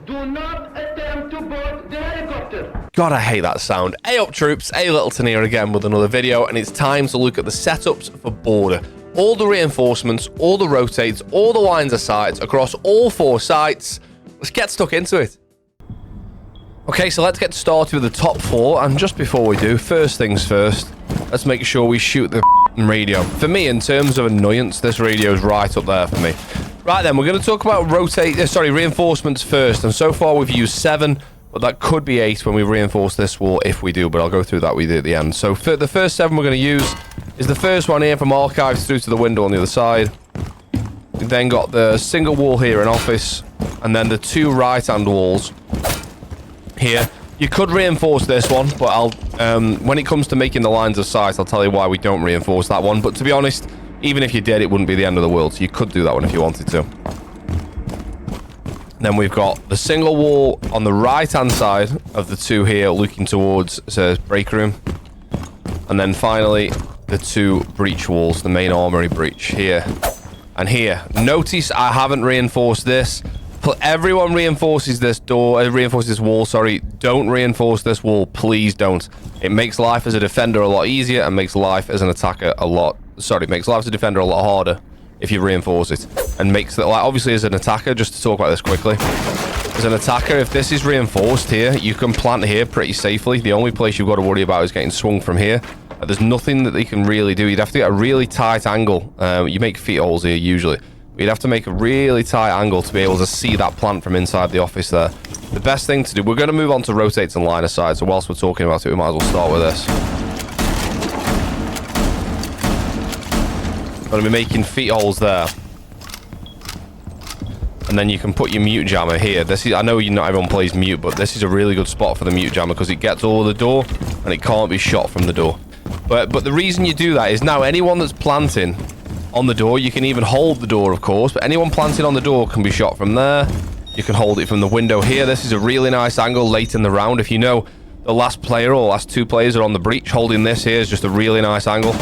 Do not attempt to board the helicopter. God, I hate that sound. Hey up troops, A Littleton here again with another video, and it's time to look at the setups for border. All the reinforcements, all the rotates, all the lines of sights across all 4 sites. Let's get stuck into it. Okay, so let's get started with the top 4, and just before we do, first things first, let's make sure we shoot the radio. For me, in terms of annoyance, this radio is right up there for me. Right then, we're going to talk about reinforcements first, and so far we've used 7, but that could be 8 when we reinforce this wall if we do, but I'll go through that with you at the end. So for the first 7 we're going to use is the first one here from Archives through to the window on the other side. We've then got the single wall here in office, and then the 2 right-hand walls here. You could reinforce this one, but I'll when it comes to making the lines of sight, I'll tell you why we don't reinforce that one. But to be honest, even if you did, it wouldn't be the end of the world, so you could do that one if you wanted to. Then we've got the single wall on the right-hand side of the 2 here, looking towards break room. And then finally, the 2 breach walls, the main armory breach here and here. Notice I haven't reinforced this. Everyone reinforces this wall, sorry. Don't reinforce this wall, please don't. It makes life as a defender a lot easier and makes life as an attacker makes life as a defender a lot harder if you reinforce it. And makes it, like, obviously as an attacker, just to talk about this quickly, as an attacker, if this is reinforced here, you can plant here pretty safely. The only place you've got to worry about is getting swung from here. There's nothing that they can really do. You'd have to get a really tight angle. You make feet holes here usually. You'd have to make a really tight angle to be able to see that plant from inside the office there. The best thing to do, we're going to move on to rotates and line of sight, so whilst we're talking about it, we might as well start with this. Going to be making feet holes there. And then you can put your mute jammer here. I know not everyone plays mute, but this is a really good spot for the mute jammer because it gets all of the door and it can't be shot from the door. But the reason you do that is now anyone that's planting on the door, you can even hold the door, of course, but anyone planted on the door can be shot from there. You can hold it from the window here. This is a really nice angle late in the round. If you know the last player or last 2 players are on the breach, holding this here is just a really nice angle.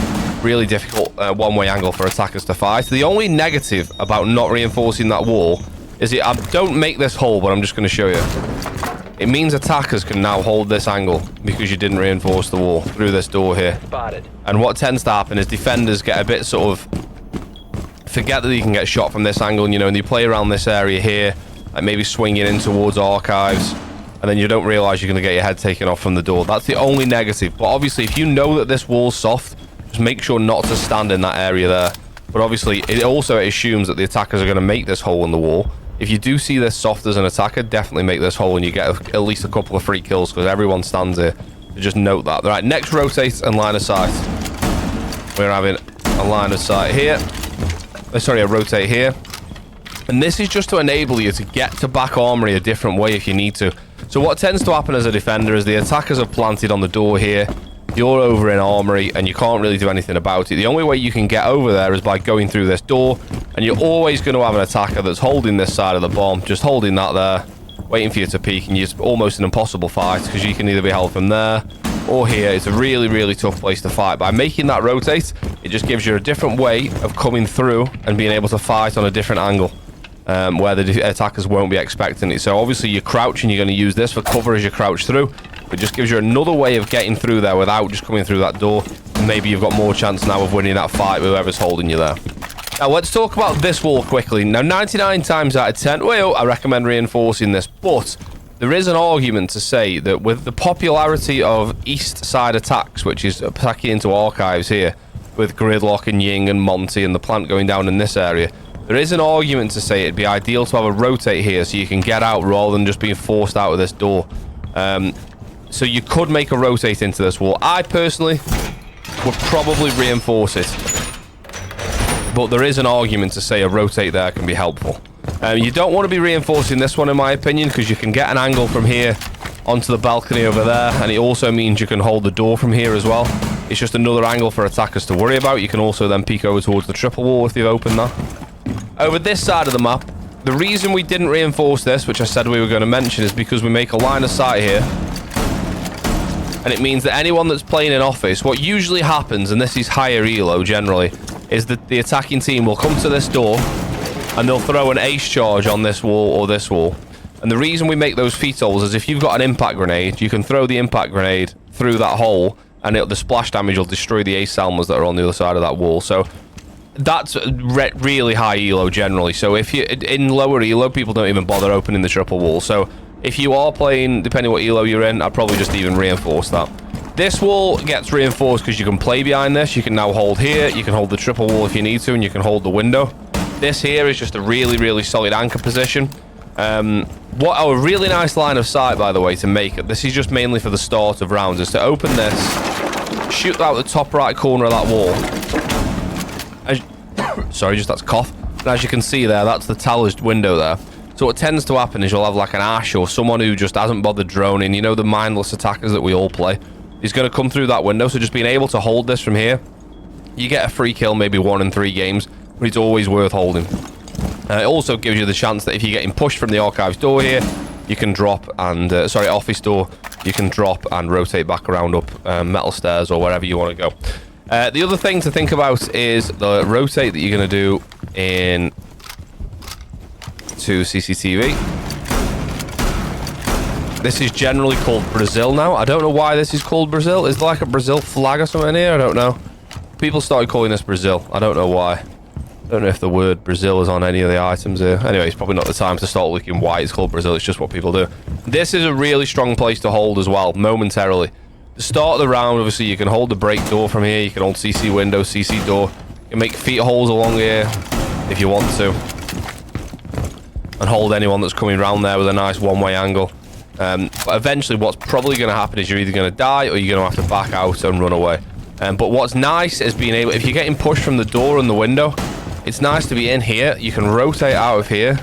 Really difficult one-way angle for attackers to fight. The only negative about not reinforcing that wall is don't make this hole, but I'm just going to show you. It means attackers can now hold this angle because you didn't reinforce the wall through this door here. Spotted. And what tends to happen is defenders get a bit sort of forget that you can get shot from this angle, and you play around this area here, like maybe swinging in towards Archives, and then you don't realize you're going to get your head taken off from the door. That's the only negative. But obviously, if you know that this wall's soft, just make sure not to stand in that area there. But obviously, it also assumes that the attackers are going to make this hole in the wall. If you do see this soft as an attacker, definitely make this hole and you get at least a couple of free kills because everyone stands here. So just note that. Right, next rotate and line of sight. We're having a line of sight here. Sorry, a rotate here. And this is just to enable you to get to back armory a different way if you need to. So what tends to happen as a defender is the attackers are planted on the door here. You're over in armory and you can't really do anything about it. The only way you can get over there is by going through this door, and you're always going to have an attacker that's holding this side of the bomb, just holding that there, waiting for you to peek, and it's almost an impossible fight because you can either be held from there or here. It's a really, really tough place to fight. By making that rotate, it just gives you a different way of coming through and being able to fight on a different angle where the attackers won't be expecting it. So obviously you crouch and you're going to use this for cover as you crouch through. It just gives you another way of getting through there without just coming through that door. And maybe you've got more chance now of winning that fight with whoever's holding you there. Now let's talk about this wall quickly. Now 99 times out of 10, well, I recommend reinforcing this, but there is an argument to say that with the popularity of east side attacks, which is attacking into Archives here, with Gridlock and Ying and Monty and the plant going down in this area, there is an argument to say it'd be ideal to have a rotate here so you can get out rather than just being forced out of this door. So you could make a rotate into this wall. I personally would probably reinforce it, but there is an argument to say a rotate there can be helpful. You don't want to be reinforcing this one in my opinion because you can get an angle from here onto the balcony over there, and it also means you can hold the door from here as well. It's just another angle for attackers to worry about. You can also then peek over towards the triple wall if you've opened that. Over this side of the map, the reason we didn't reinforce this, which I said we were going to mention, is because we make a line of sight here. And it means that anyone that's playing in office, what usually happens, and this is higher elo generally, is that the attacking team will come to this door and they'll throw an ace charge on this wall or this wall. And the reason we make those feet holes is if you've got an impact grenade, you can throw the impact grenade through that hole, and the splash damage will destroy the ace salmons that are on the other side of that wall. So that's really high elo generally. So if you in lower elo, people don't even bother opening the triple wall. So if you are playing, depending what elo you're in, I'd probably just even reinforce that. This wall gets reinforced because you can play behind this. You can now hold here, you can hold the triple wall if you need to, and you can hold the window. This here is just a really, really solid anchor position. What a really nice line of sight, by the way, to make it. This is just mainly for the start of rounds, is to open this, shoot out the top right corner of that wall. Sorry, just that's cough. And as you can see there, that's the talus window there. So what tends to happen is you'll have like an Ash or someone who just hasn't bothered droning. You know, the mindless attackers that we all play. He's going to come through that window. So just being able to hold this from here, you get a free kill, maybe 1 in 3 games, but it's always worth holding. It also gives you the chance that if you're getting pushed from the archives door here, you can drop and office door, you can drop and rotate back around up metal stairs or wherever you want to go. The other thing to think about is the rotate that you're going to do in to CCTV. This is generally called Brazil now. I don't know why this is called Brazil. Is there like a Brazil flag or something here? I don't know. People started calling this Brazil. I don't know why. I don't know if the word Brazil is on any of the items here. Anyway, it's probably not the time to start looking why it's called Brazil. It's just what people do. This is a really strong place to hold as well, momentarily. To start the round, obviously, you can hold the break door from here. You can hold CC window, CC door. You can make feet holes along here if you want to. And hold anyone that's coming around there with a nice one-way angle. But eventually, what's probably going to happen is you're either going to die or you're going to have to back out and run away. But what's nice is being able... If you're getting pushed from the door and the window, it's nice to be in here. You can rotate out of here,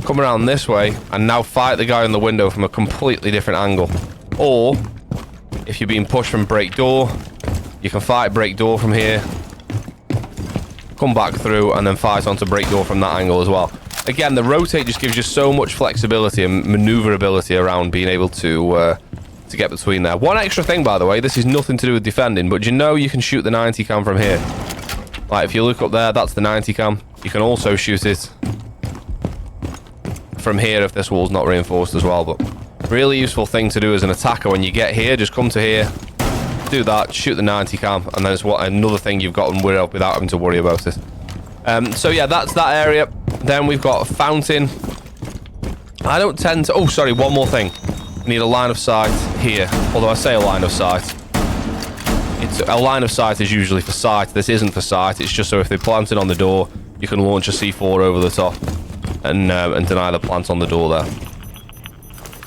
come around this way, and now fight the guy in the window from a completely different angle. Or... if you're being pushed from break door, you can fight break door from here, come back through, and then fight onto break door from that angle as well. Again, the rotate just gives you so much flexibility and maneuverability around being able to get between there. One extra thing, by the way, this is nothing to do with defending, but you know you can shoot the 90 cam from here. Like, if you look up there, that's the 90 cam. You can also shoot it from here if this wall's not reinforced as well, but... really useful thing to do as an attacker when you get here. Just come to here, do that, shoot the 90 cam, and then it's another thing you've got to worry about without having to worry about it. So yeah, that's that area. Then we've got a fountain. I don't tend to... oh, sorry, one more thing. We need a line of sight here. Although I say a line of sight. It's a line of sight is usually for sight. This isn't for sight. It's just so if they plant it on the door, you can launch a C4 over the top and deny the plant on the door there.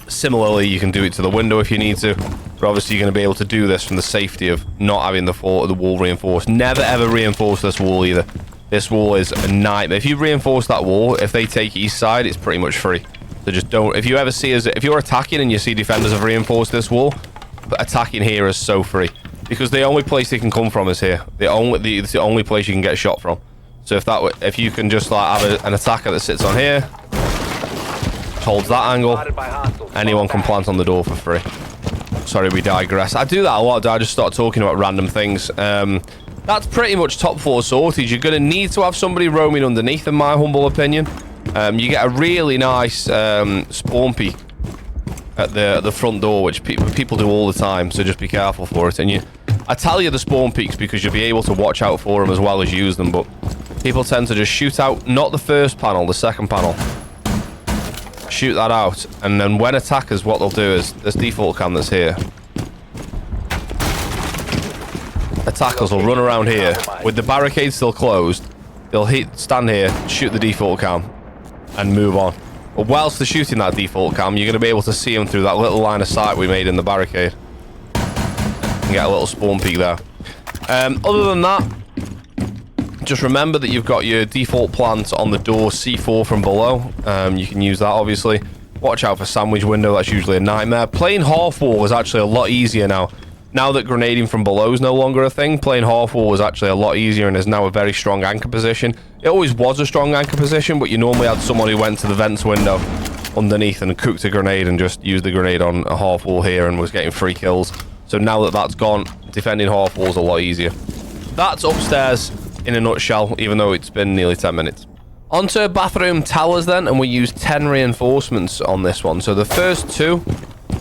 Similarly, you can do it to the window if you need to, but obviously you're going to be able to do this from the safety of not having the wall reinforced. Never ever reinforce this wall either. This wall is a nightmare. If you reinforce that wall, if they take east side, it's pretty much free. So just don't... if you ever see if you're attacking and you see defenders have reinforced this wall, but attacking here is so free. Because the only place they can come from is here. It's the only place you can get shot from. So if you can just like have an attacker that sits on here, holds that angle, anyone can plant on the door for free. Sorry, we digress. I do that a lot. I just start talking about random things. That's pretty much top 4 sorties. You're going to need to have somebody roaming underneath, in my humble opinion. You get a really nice spawn peek at the front door, which people do all the time, so just be careful for it. And I tell you the spawn peaks because you'll be able to watch out for them as well as use them, but people tend to just shoot out, not the first panel, the second panel. Shoot that out, and then when attackers, what they'll do is this default cam that's here. Attackers will run around here with the barricade still closed. They'll stand here, shoot the default cam, and move on. But whilst they're shooting that default cam, you're going to be able to see them through that little line of sight we made in the barricade. And get a little spawn peek there. Other than that, just remember that you've got your default plant on the door C4 from below. You can use that, obviously. Watch out for sandwich window. That's usually a nightmare. Playing half wall is actually a lot easier now. Now that grenading from below is no longer a thing, playing half wall is actually a lot easier and is now a very strong anchor position. It always was a strong anchor position, but you normally had someone who went to the vents window underneath and cooked a grenade and just used the grenade on a half wall here and was getting free kills. So now that that's gone, defending half wall is a lot easier. That's upstairs in a nutshell, even though it's been nearly 10 minutes. Onto bathroom towers then, and we use 10 reinforcements on this one. So the first 2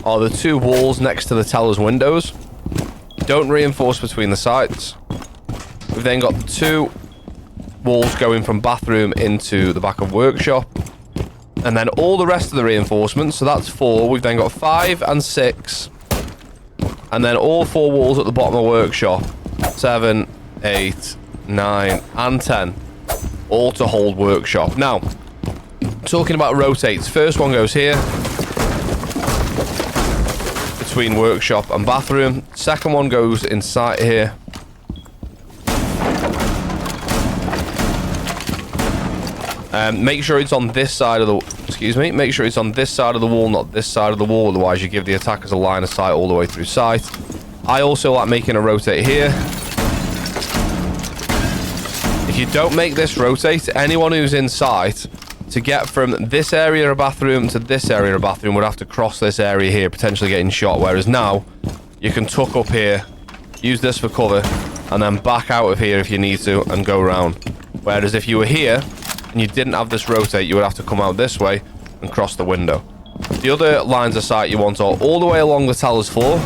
are the 2 walls next to the teller's windows. Don't reinforce between the sides. We've then got 2 walls going from bathroom into the back of workshop. And then all the rest of the reinforcements, so that's 4. We've then got 5 and 6. And then all 4 walls at the bottom of workshop. 7, 8, 9, and 10. All to hold workshop. Now, talking about rotates. First one goes here. Between workshop and bathroom. Second one goes inside here. Make sure it's on this side of the... Excuse me. Make sure it's on this side of the wall, not this side of the wall. Otherwise, you give the attackers a line of sight all the way through sight. I also like making a rotate here. If you don't make this rotate, anyone who's in sight, to get from this area of bathroom to this area of bathroom would have to cross this area here, potentially getting shot. Whereas now, you can tuck up here, use this for cover, and then back out of here if you need to, and go around. Whereas if you were here, and you didn't have this rotate, you would have to come out this way and cross the window. The other lines of sight you want are all the way along the teller's floor.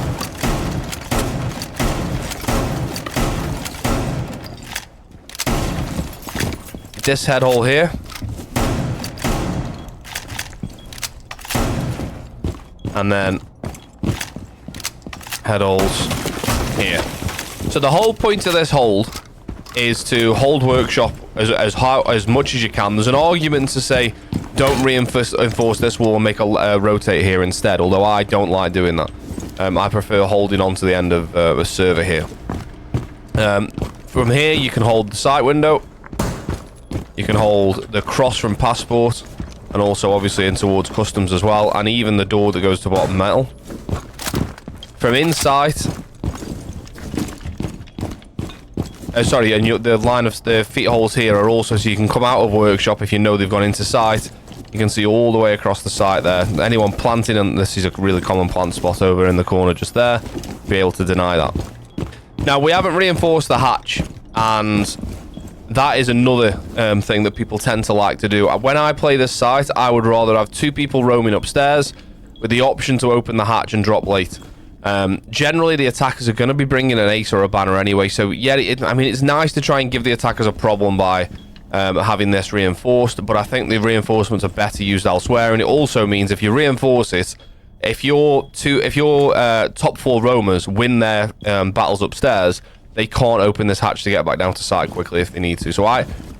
This head hole here. And then head holes here. So the whole point of this hold is to hold workshop as much as you can. There's an argument to say don't reinforce this wall and make a rotate here instead, although I don't like doing that. I prefer holding on to the end of a server here. From here you can hold the sight window. You can hold the cross from passport, and also obviously in towards customs as well, and even the door that goes to bottom metal. From inside, sorry, and the line of the feet holes here are also so you can come out of workshop if you know they've gone into sight. You can see all the way across the site there. Anyone planting, and this is a really common plant spot over in the corner just there, be able to deny that. Now we haven't reinforced the hatch, and that is another thing that people tend to like to do. When I play this site, I would rather have 2 people roaming upstairs with the option to open the hatch and drop late. Generally, the attackers are going to be bringing an ace or a banner anyway, so yeah, I mean, it's nice to try and give the attackers a problem by having this reinforced, but I think the reinforcements are better used elsewhere, and it also means if you reinforce it, if your top 4 roamers win their battles upstairs, they can't open this hatch to get back down to site quickly if they need to. So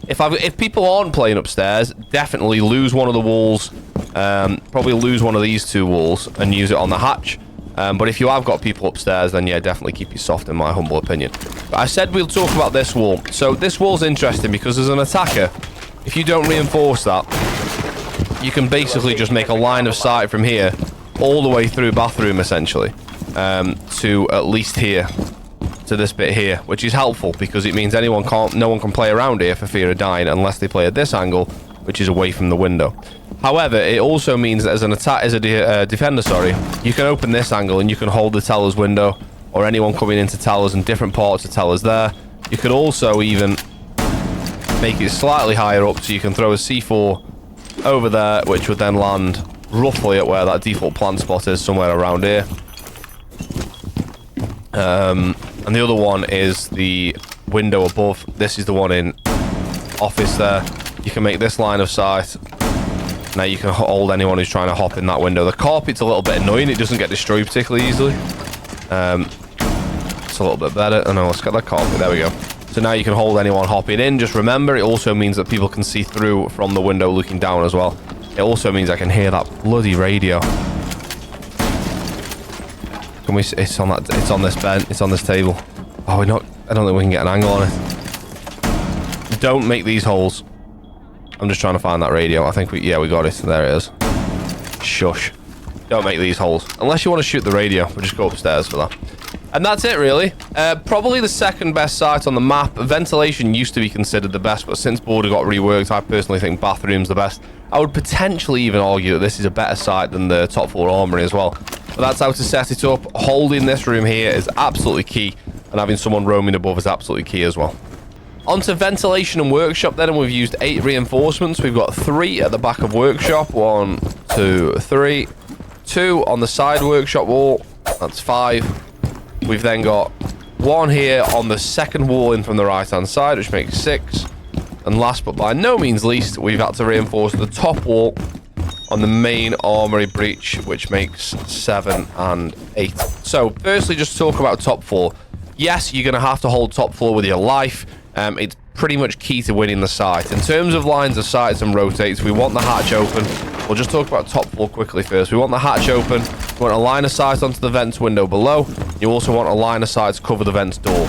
if people aren't playing upstairs, definitely lose one of the walls, probably lose one of these 2 walls and use it on the hatch. But if you have got people upstairs, then yeah, definitely keep you soft in my humble opinion. But I said we'll talk about this wall. So this wall's interesting because as an attacker, if you don't reinforce that, you can basically just make a line of sight from here all the way through bathroom essentially, to at least here. To this bit here, which is helpful because it means no one can play around here for fear of dying unless they play at this angle, which is away from the window. However, it also means that as a defender, sorry, you can open this angle and you can hold the teller's window, or anyone coming into tellers and different parts of tellers there. You could also even make it slightly higher up so you can throw a C4 over there, which would then land roughly at where that default plant spot is, somewhere around here. And the other one is the window above. This is the one in office there. You can make this line of sight. Now you can hold anyone who's trying to hop in that window. The carpet's a little bit annoying. It doesn't get destroyed particularly easily. It's a little bit better. Oh no, let's get that carpet. There we go. So now you can hold anyone hopping in. Just remember, it also means that people can see through from the window looking down as well. It also means I can hear that bloody radio. Can we? It's on that. It's on this bed. It's on this table. Oh, we're not. I don't think we can get an angle on it. Don't make these holes. I'm just trying to find that radio. I think we got it. There it is. Shush. Don't make these holes. Unless you want to shoot the radio. We'll just go upstairs for that. And that's it, really. Probably the second best site on the map. Ventilation used to be considered the best, but since Border got reworked, I personally think Bathroom's the best. I would potentially even argue that this is a better site than the top floor armory as well. But that's how to set it up. Holding this room here is absolutely key, and having someone roaming above is absolutely key as well. Onto ventilation and workshop then, and we've used 8 reinforcements. We've got 3 at the back of workshop. 1, 2, 3. 2 on the side workshop wall. That's 5. We've then got 1 here on the second wall in from the right-hand side, which makes 6. And last but by no means least, we've had to reinforce the top wall on the main armory breach, which makes 7 and 8. So, firstly, just to talk about top floor. Yes, you're going to have to hold top floor with your life. It's pretty much key to winning the site. In terms of lines of sights and rotates, we want the hatch open. We'll just talk about top floor quickly first. We want the hatch open. We want a line of sight onto the vents window below. You also want a line of sight to cover the vents door,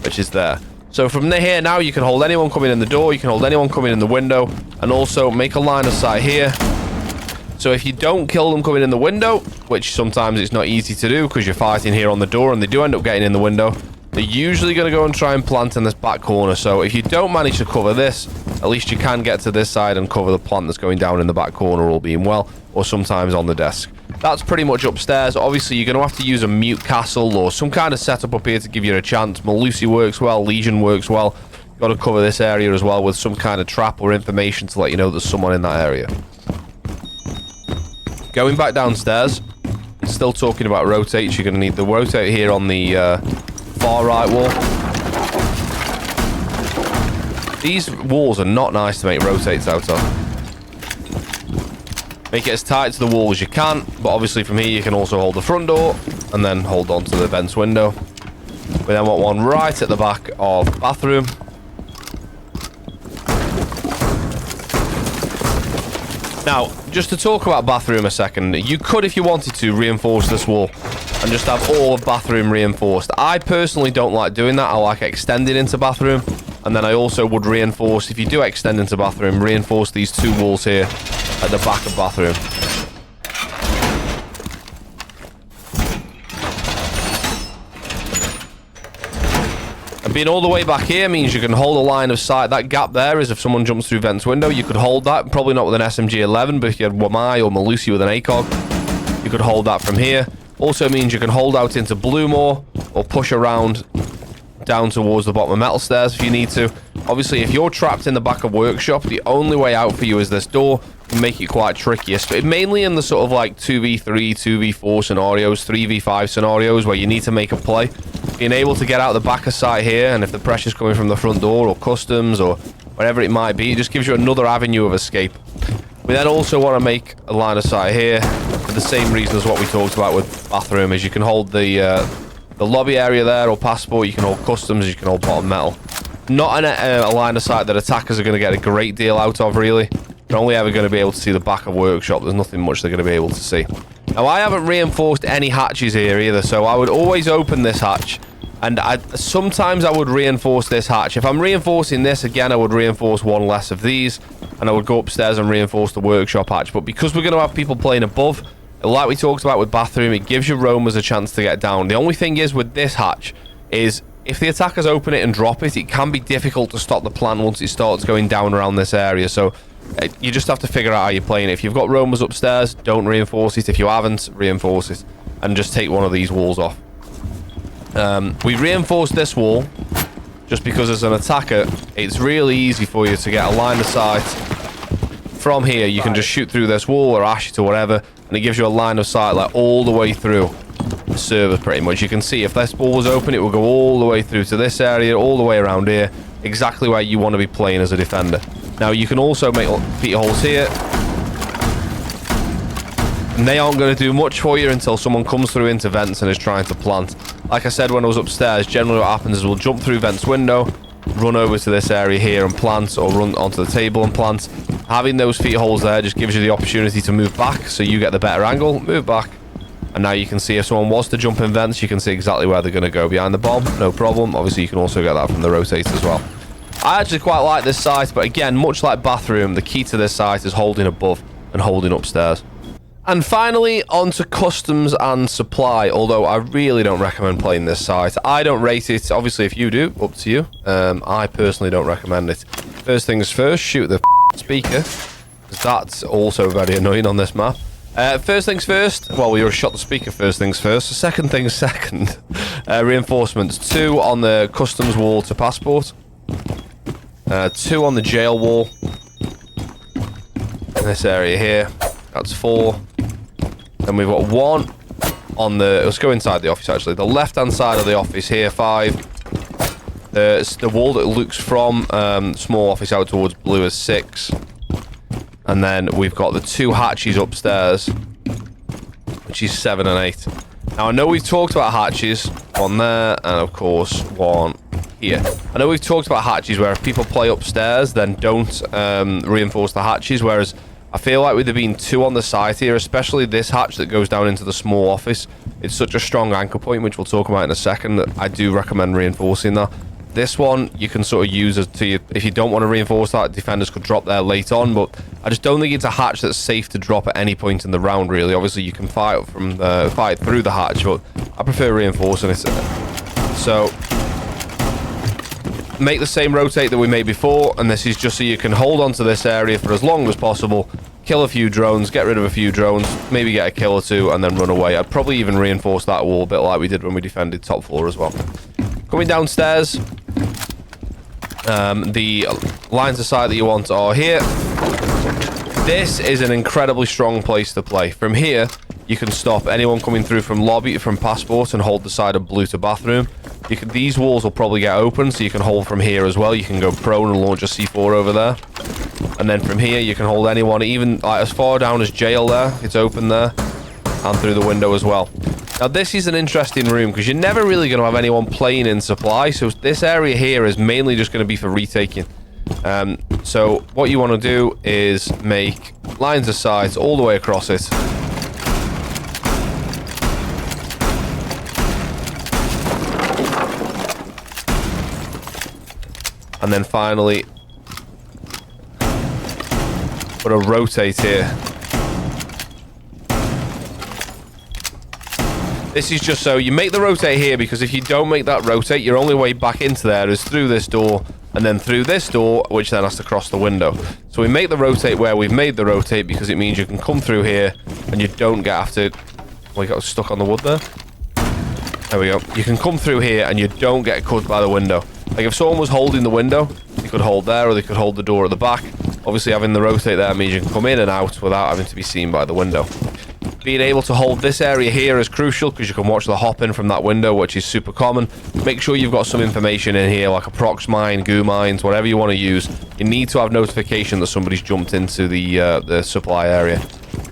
which is there. So from here now, you can hold anyone coming in the door. You can hold anyone coming in the window. And also make a line of sight here. So if you don't kill them coming in the window, which sometimes it's not easy to do because you're fighting here on the door and they do end up getting in the window, they're usually going to go and try and plant in this back corner. So if you don't manage to cover this, at least you can get to this side and cover the plant that's going down in the back corner, all being well, or sometimes on the desk. That's pretty much upstairs. Obviously, you're going to have to use a mute castle or some kind of setup up here to give you a chance. Malusi works well. Legion works well. You've got to cover this area as well with some kind of trap or information to let you know there's someone in that area. Going back downstairs, still talking about rotates. You're going to need the rotate here on the far right wall. These walls are not nice to make rotates out of. Make it as tight to the wall as you can, but obviously from here you can also hold the front door and then hold on to the vents window. We then want one right at the back of bathroom. Now, just to talk about bathroom a second, you could, if you wanted to, reinforce this wall and just have all of bathroom reinforced. I personally don't like doing that. I like extending into bathroom, and then I also would reinforce, if you do extend into bathroom, reinforce these 2 walls here at the back of bathroom. And being all the way back here means you can hold a line of sight. That gap there is if someone jumps through vents window, you could hold that. Probably not with an SMG-11, but if you had Wamai or Malusi with an ACOG, you could hold that from here. Also means you can hold out into blue more or push around down towards the bottom of metal stairs if you need to. Obviously, if you're trapped in the back of workshop, the only way out for you is this door. Can make it quite tricky, mainly in the sort of like 2v3, 2v4 scenarios, 3v5 scenarios where you need to make a play. Being able to get out the back of sight here, and if the pressure's coming from the front door or customs or whatever it might be, it just gives you another avenue of escape. We then also want to make a line of sight here for the same reason as what we talked about with bathroom, is you can hold the lobby area there or passport, you can hold customs, you can hold bottom metal. Not a line of sight that attackers are going to get a great deal out of, really. They're only ever going to be able to see the back of workshop. There's nothing much they're going to be able to see. Now, I haven't reinforced any hatches here either, so I would always open this hatch, and sometimes I would reinforce this hatch. If I'm reinforcing this, again, I would reinforce one less of these, and I would go upstairs and reinforce the workshop hatch. But because we're going to have people playing above, like we talked about with bathroom, it gives your roamers a chance to get down. The only thing is with this hatch is if the attackers open it and drop it, it can be difficult to stop the plant once it starts going down around this area. So you just have to figure out how you're playing it. If you've got roamers upstairs, don't reinforce it. If you haven't, reinforce it. And just take one of these walls off. We reinforced this wall just because as an attacker, it's really easy for you to get a line of sight. From here, you can just shoot through this wall or ash it or whatever, and it gives you a line of sight like all the way through the server pretty much. You can see if this wall was open, it will go all the way through to this area, all the way around here, exactly where you want to be playing as a defender. Now, you can also make feet holes here, and they aren't going to do much for you until someone comes through into vents and is trying to plant. Like I said when I was upstairs, generally what happens is we'll jump through vents window, run over to this area here and plant, or run onto the table and plant. Having those feet holes there just gives you the opportunity to move back, so you get the better angle, move back, and now you can see if someone was to jump in vents, you can see exactly where they're going to go behind the bomb, no problem. Obviously, you can also get that from the rotate as well. I actually quite like this site, but again, much like bathroom, the key to this site is holding above and holding upstairs. And finally, on to customs and supply, although I really don't recommend playing this site. I don't rate it. Obviously, if you do, up to you. I personally don't recommend it. First things first, shoot the speaker, because that's also very annoying on this map. First things first, well, we already shot the speaker first things first. So second things second, reinforcements. 2 on the customs wall to passport. 2 on the jail wall. In this area here. That's 4. Then we've got 1 on the... Let's go inside the office, actually. The left-hand side of the office here, 5. The wall that looks from small office out towards blue is 6. And then we've got the 2 hatches upstairs, which is 7 and 8. Now, I know we've talked about hatches. 1 there, and of course, 1 here. I know we've talked about hatches where if people play upstairs, then don't reinforce the hatches, whereas I feel like with there being 2 on the side here, especially this hatch that goes down into the small office, it's such a strong anchor point, which we'll talk about in a second, that I do recommend reinforcing that. This one, you can sort of use as to... If you don't want to reinforce that, defenders could drop there late on, but I just don't think it's a hatch that's safe to drop at any point in the round, really. Obviously, you can fight through the hatch, but I prefer reinforcing it. So, make the same rotate that we made before, and this is just so you can hold on to this area for as long as possible, kill a few drones, get rid of a few drones, maybe get a kill or 2, and then run away. I'd probably even reinforce that wall a bit like we did when we defended top floor as well. Coming downstairs, the lines of sight that you want are here. This is an incredibly strong place to play. From here, you can stop anyone coming through from lobby, from passport, and hold the side of blue to bathroom. These walls will probably get open, so you can hold from here as well. You can go prone and launch a C4 over there. And then from here, you can hold anyone, even like as far down as jail there. It's open there. And through the window as well. Now, this is an interesting room, because you're never really going to have anyone playing in supply. So this area here is mainly just going to be for retaking. So what you want to do is make lines of sight all the way across it. And then finally, put a rotate here. This is just so you make the rotate here, because if you don't make that rotate, your only way back into there is through this door and then through this door, which then has to cross the window. So we make the rotate where we've made the rotate, because it means you can come through here and you don't get after... We got stuck on the wood there. There we go. You can come through here and you don't get cut by the window. Like if someone was holding the window, they could hold there, or they could hold the door at the back. Obviously, having the rotate there means you can come in and out without having to be seen by the window. Being able to hold this area here is crucial, because you can watch the hop in from that window, which is super common. Make sure you've got some information in here, like a prox mine, goo mines, whatever you want to use. You need to have notification that somebody's jumped into the supply area.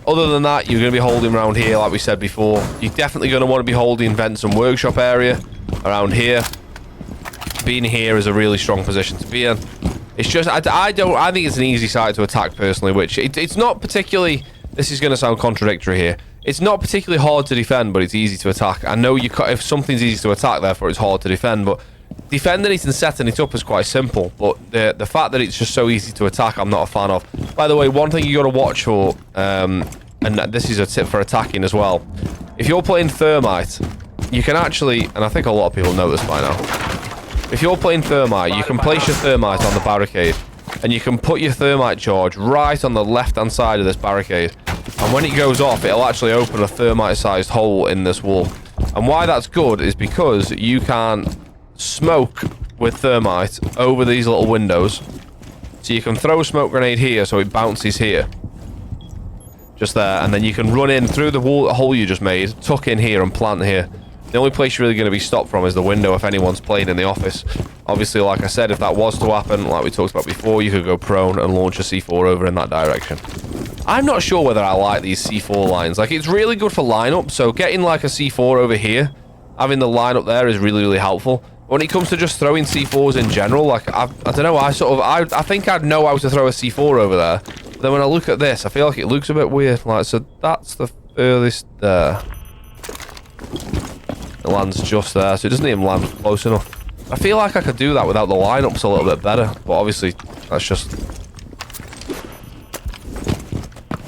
Other than that, you're going to be holding around here, like we said before. You're definitely going to want to be holding vents and workshop area around here. Being here is a really strong position to be in. It's just, I think it's an easy site to attack personally, which it's not particularly... This is going to sound contradictory here. It's not particularly hard to defend, but it's easy to attack. I know if something's easy to attack, therefore it's hard to defend, but defending it and setting it up is quite simple. But the fact that it's just so easy to attack, I'm not a fan of. By the way, one thing you got to watch for, and this is a tip for attacking as well. If you're playing thermite, you can actually, and I think a lot of people know this by now. If you're playing thermite, you can place your thermite on the barricade, and you can put your thermite charge right on the left-hand side of this barricade. And when it goes off, it'll actually open a thermite-sized hole in this wall. And why that's good is because you can smoke with thermite over these little windows. So you can throw a smoke grenade here so it bounces here. Just there. And then you can run in through the hole you just made, tuck in here and plant here. The only place you're really going to be stopped from is the window if anyone's playing in the office. Obviously, like I said, if that was to happen, like we talked about before, you could go prone and launch a C4 over in that direction. I'm not sure whether I like these C4 lines. Like, it's really good for lineup, so getting like a C4 over here, having the lineup there is really, really helpful. When it comes to just throwing C4s in general, like, I don't know, I think I'd know how to throw a C4 over there. But then when I look at this, I feel like it looks a bit weird. Like, so that's the furthest there. It lands just there, so it doesn't even land close enough. I feel like I could do that without the lineups a little bit better, but obviously that's just...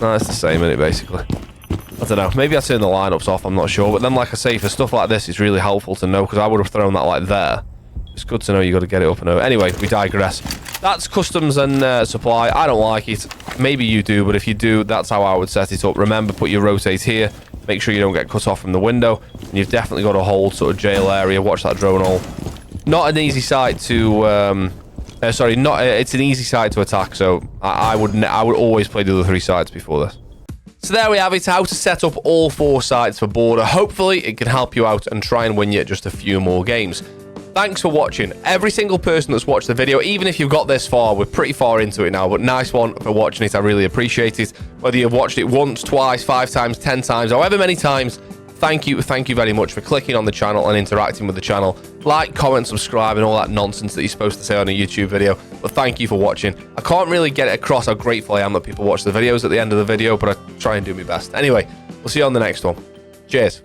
No, it's the same, isn't it, basically? I don't know, maybe I turn the lineups off, I'm not sure, but then like I say, for stuff like this, it's really helpful to know, because I would have thrown that like there. It's good to know you got to get it up and over. Anyway, we digress. That's customs and supply. I don't like it. Maybe you do, but if you do, that's how I would set it up. Remember, put your rotate here. Make sure you don't get cut off from the window. And you've definitely got to hold sort of jail area. Watch that drone hole. Not an easy site to Sorry, not. It's an easy site to attack, so I would always play the other 3 sites before this. So there we have it, how to set up all 4 sites for Border. Hopefully it can help you out and try and win you just a few more games. Thanks for watching. Every single person that's watched the video, even if you've got this far, we're pretty far into it now, but nice one for watching it. I really appreciate it. Whether you've watched it once, twice, 5 times, 10 times, however many times, thank you very much for clicking on the channel and interacting with the channel. Like, comment, subscribe, and all that nonsense that you're supposed to say on a YouTube video. But thank you for watching. I can't really get it across how grateful I am that people watch the videos at the end of the video, but I try and do my best. Anyway, we'll see you on the next one. Cheers.